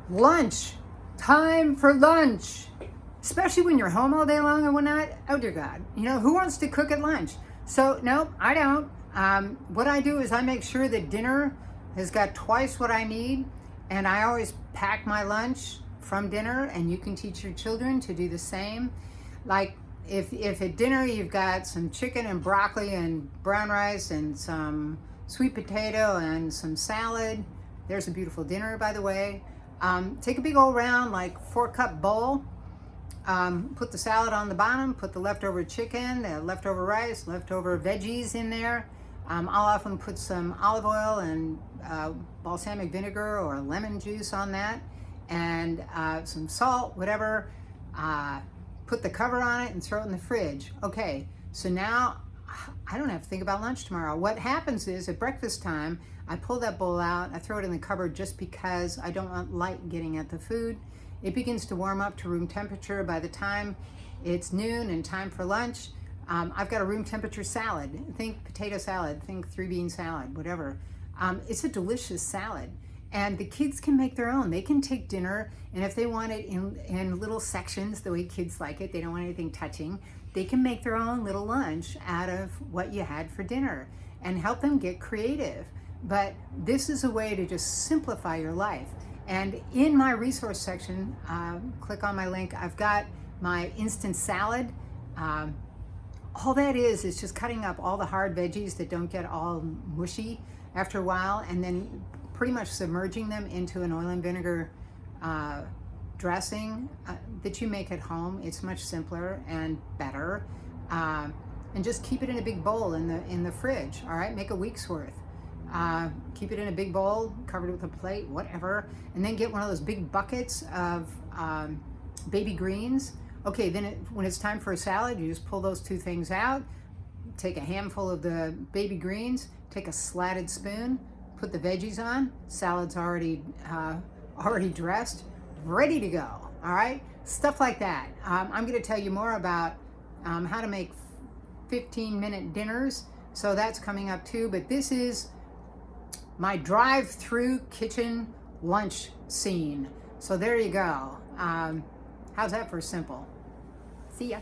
Lunch. Time for lunch. Especially when you're home all day long and whatnot. Oh dear God. You know, who wants to cook at lunch? So, no, I don't. What I do is I make sure that dinner has got twice what I need. And I always pack my lunch from dinner, and you can teach your children to do the same. Like if at dinner you've got some chicken and broccoli and brown rice and some sweet potato and some salad, there's a beautiful dinner, by the way. Take a big old round, like 4-cup bowl. Put the salad on the bottom, put the leftover chicken, the leftover rice, leftover veggies in there. I'll often put some olive oil and balsamic vinegar or lemon juice on that, and some salt, whatever. Put the cover on it and throw it in the fridge. Okay, so now I don't have to think about lunch tomorrow. What happens is at breakfast time, I pull that bowl out, I throw it in the cupboard just because I don't want light getting at the food. It begins to warm up to room temperature. By the time it's noon and time for lunch, I've got a room temperature salad. Think potato salad, think 3-bean salad, whatever. It's a delicious salad. And the kids can make their own. They can take dinner, and if they want it in little sections, the way kids like it, they don't want anything touching, they can make their own little lunch out of what you had for dinner and help them get creative. But this is a way to just simplify your life. And in my resource section, click on my link, I've got my instant salad. All that is just cutting up all the hard veggies that don't get all mushy after a while, and then pretty much submerging them into an oil and vinegar dressing that you make at home. It's much simpler and better. And just keep it in a big bowl in the fridge, all right? Make a week's worth. Keep it in a big bowl, covered with a plate, whatever, and then get one of those big buckets of baby greens. Okay, then when it's time for a salad, you just pull those two things out, take a handful of the baby greens, take a slatted spoon, put the veggies on, salad's already dressed, ready to go, all right? Stuff like that. I'm gonna tell you more about how to make 15-minute dinners, so that's coming up too, but this is my drive-through kitchen lunch scene. So there you go. How's that for simple? See ya.